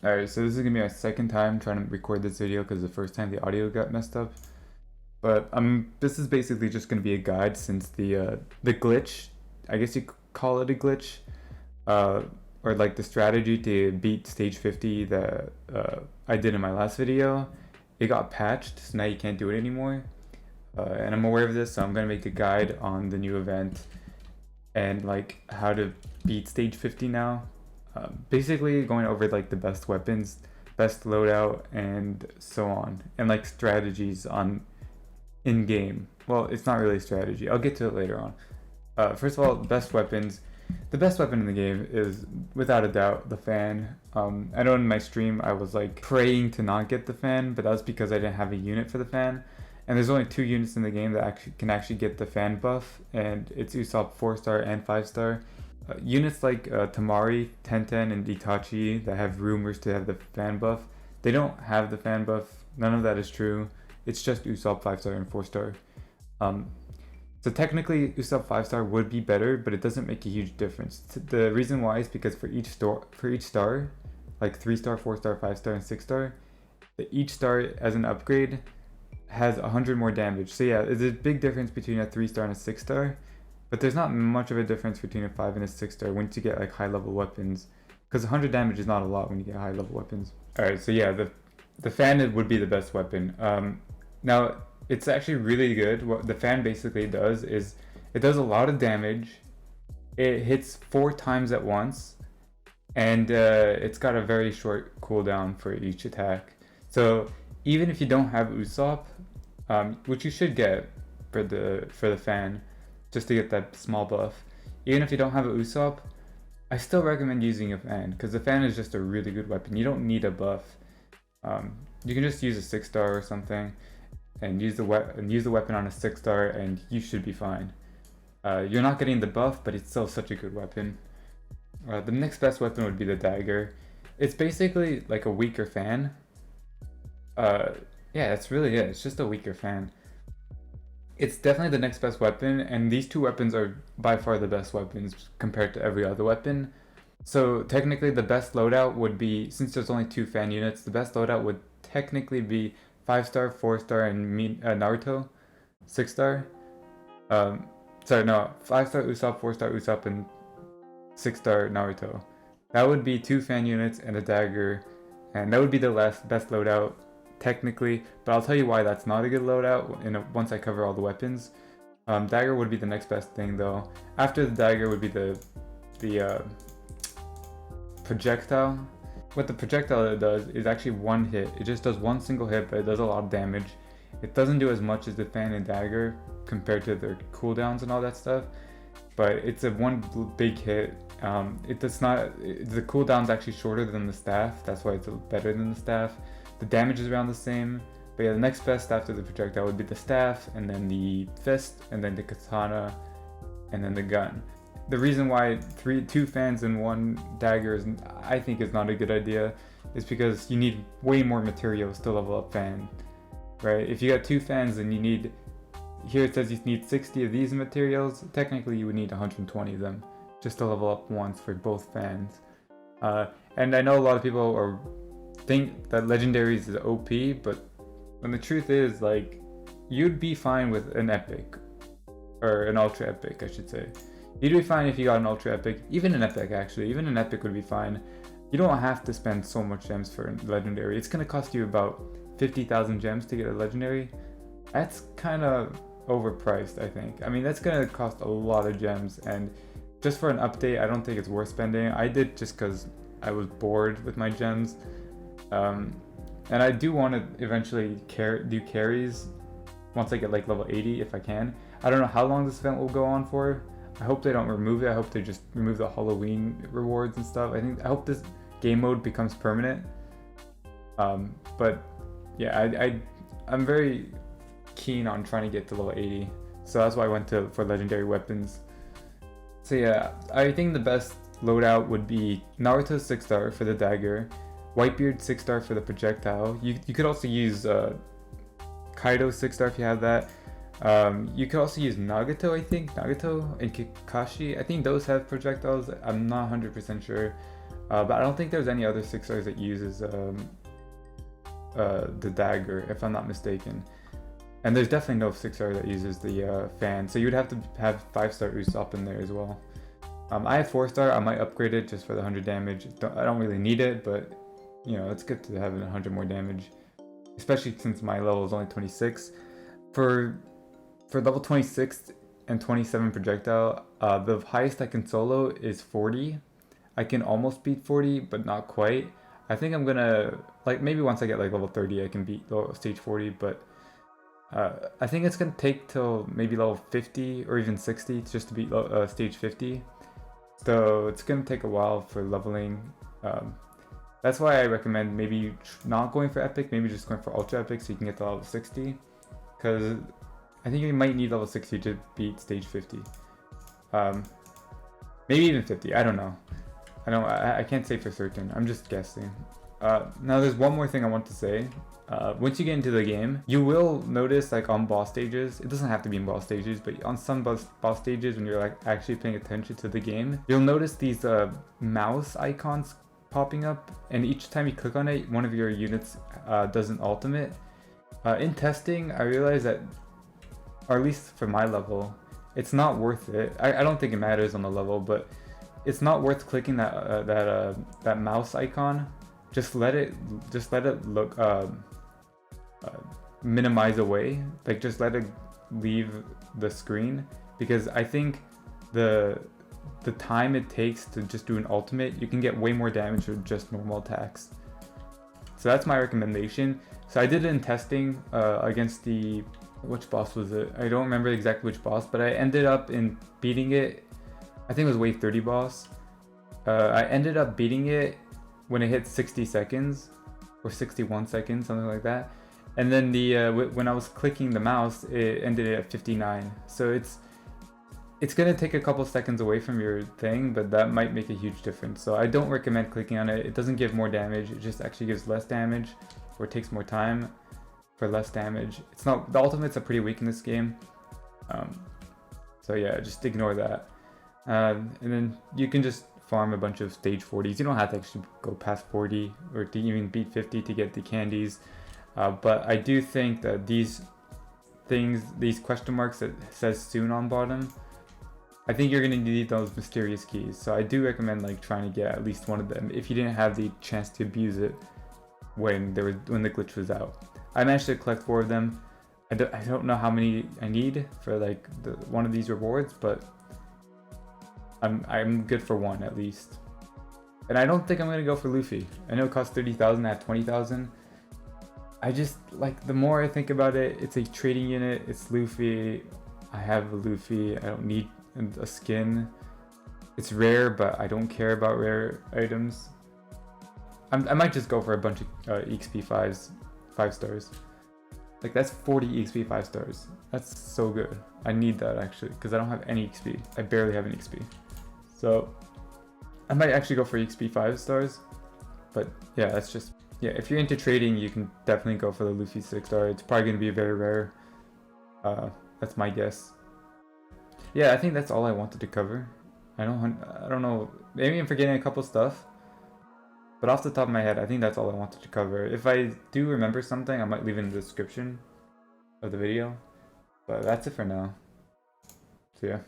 Alright, so this is gonna be my second time trying to record this video because the first time the audio got messed up. But this is basically just gonna be a guide since the glitch, I guess you could call it a glitch, uh, or like the strategy to beat stage 50 that I did in my last video. It got patched, so now you can't do it anymore. And I'm aware of this, so I'm gonna make a guide on the new event and like how to beat stage 50 now. Basically going over like the best weapons, best loadout, and so on, and like strategies on in game. Well, it's not really a strategy. I'll get to it later on. First of all, best weapons. The best weapon in the game is without a doubt the fan. I know in my stream I was like praying to not get the fan, but that's because I didn't have a unit for the fan. And there's only 2 units in the game that can get the fan buff, and it's Usopp 4-star and 5-star. Units like Tamari, Tenten, and Itachi that have rumors to have the fan buff, they don't have the fan buff. None of that is true. It's just Usopp 5-star and 4-star. So technically Usopp 5-star would be better, but it doesn't make a huge difference. The reason why is because for each star, like 3-star, 4-star, 5-star, and 6-star, each star as an upgrade has 100 more damage. So yeah, there's a big difference between a 3-star and a 6-star. But there's not much of a difference between a 5 and a 6-star once you get like high level weapons. Because 100 damage is not a lot when you get high level weapons. Alright, so yeah, the fan would be the best weapon. Now, it's actually really good. What the fan basically does is it does a lot of damage. It hits 4 times at once. And it's got a very short cooldown for each attack. So even if you don't have Usopp, which you should get for the fan, just to get that small buff. Even if you don't have a Usopp, I still recommend using a fan, because the fan is just a really good weapon. You don't need a buff. You can just use a 6-star or something, and use the weapon on a 6-star, and you should be fine. You're not getting the buff, but it's still such a good weapon. The next best weapon would be the dagger. It's basically like a weaker fan. Yeah, that's really it. It's just a weaker fan. It's definitely the next best weapon, and these 2 weapons are by far the best weapons compared to every other weapon. So technically the best loadout would be, since there's only 2 fan units, the best loadout would technically be 5-star, 4-star, and Naruto, 6-star. Sorry, no, 5-star Usopp, 4-star Usopp, and 6-star Naruto. That would be 2 fan units and a dagger, and that would be the best loadout technically, but I'll tell you why that's not a good loadout once I cover all the weapons. Dagger would be the next best thing though. After the dagger would be the projectile. What the projectile does is actually one hit. It just does one single hit, but it does a lot of damage. It doesn't do as much as the fan and dagger compared to their cooldowns and all that stuff, but it's a one big hit. It does not. The cooldown's actually shorter than the staff. That's why it's better than the staff. The damage is around the same, but yeah, the next best after the projectile would be the staff, and then the fist, and then the katana, and then the gun. The reason why 2 fans and 1 dagger I think is not a good idea is because you need way more materials to level up fan, right? If you got 2 fans, then you need, here it says you need 60 of these materials. Technically you would need 120 of them just to level up once for both fans. And I know a lot of people think that legendaries is OP, but when the truth is, like, you'd be fine with an epic, or an ultra epic I should say. You'd be fine if you got an ultra epic, even an epic actually, even an epic would be fine. You don't have to spend so much gems for a legendary. It's gonna cost you about 50,000 gems to get a legendary. That's kind of overpriced, I think. I mean, that's gonna cost a lot of gems, and just for an update, I don't think it's worth spending. I did just because I was bored with my gems. And I do want to eventually do carries once I get like level 80 if I can. I don't know how long this event will go on for. I hope they don't remove it. I hope they just remove the Halloween rewards and stuff. I hope this game mode becomes permanent. But yeah, I'm very keen on trying to get to level 80. So that's why I went for legendary weapons. So yeah, I think the best loadout would be Naruto 6-star for the dagger, Whitebeard 6-star for the projectile. You could also use Kaido 6-star if you have that. You could also use Nagato, I think. Nagato and Kakashi. I think those have projectiles. I'm not 100% sure. But I don't think there's any other 6 stars that uses the dagger, if I'm not mistaken. And there's definitely no 6 star that uses the fan, so you would have to have 5 star Usopp in there as well. I have 4 star. I might upgrade it just for the 100 damage. I don't really need it, but you know, it's good to have 100 more damage, especially since my level is only 26. For level 26 and 27 projectile, the highest I can solo is 40. I can almost beat 40, but not quite. I think I'm gonna, like, maybe once I get like level 30 I can beat stage 40, but I think it's gonna take till maybe level 50 or even 60 just to beat stage 50. So it's gonna take a while for leveling. That's why I recommend maybe not going for epic, maybe just going for ultra epic so you can get to level 60. Because I think you might need level 60 to beat stage 50. Maybe even 50, I don't know. I can't say for certain, I'm just guessing. Now there's one more thing I want to say. Once you get into the game, you will notice, like, on boss stages, it doesn't have to be in boss stages, but on some boss stages when you're like actually paying attention to the game, you'll notice these mouse icons popping up, and each time you click on it, one of your units does an ultimate. In testing, I realized that, or at least for my level, it's not worth it. I don't think it matters on the level, but it's not worth clicking that mouse icon. Just let it look minimize away, like just let it leave the screen, because I think the time it takes to just do an ultimate, you can get way more damage with just normal attacks. So that's my recommendation. So I did it in testing against which boss was it? I don't remember exactly which boss, but I ended up in beating it. I think it was wave 30 boss. I ended up beating it when it hit 60 seconds or 61 seconds, something like that. And then when I was clicking the mouse, it ended at 59. So it's gonna take a couple seconds away from your thing, but that might make a huge difference. So I don't recommend clicking on it. It doesn't give more damage. It just actually gives less damage, or it takes more time for less damage. It's not, the ultimates are pretty weak in this game. So yeah, just ignore that. And then you can just farm a bunch of stage 40s. You don't have to actually go past 40 or to even beat 50 to get the candies. But I do think that these question marks that says soon on bottom, I think you're going to need those mysterious keys. So I do recommend like trying to get at least one of them if you didn't have the chance to abuse it when the glitch was out. I managed to collect 4 of them. I don't know how many I need for like one of these rewards, but I'm good for 1 at least. And I don't think I'm gonna go for Luffy. I know it costs 30,000, I have 20,000. I just, like, the more I think about it, it's a trading unit, it's Luffy. I have a Luffy, I don't need a skin. It's rare, but I don't care about rare items. I might just go for a bunch of EXP 5 stars. Like, that's 40 EXP 5 stars. That's so good. I need that actually, because I don't have any XP. I barely have any XP. So I might actually go for EXP 5 stars. But yeah, that's just, yeah, if you're into trading, you can definitely go for the Luffy 6 star. It's probably going to be very rare. That's my guess. Yeah, I think that's all I wanted to cover. I don't know, maybe I'm forgetting a couple stuff. But off the top of my head, I think that's all I wanted to cover. If I do remember something, I might leave it in the description of the video. But that's it for now. So yeah.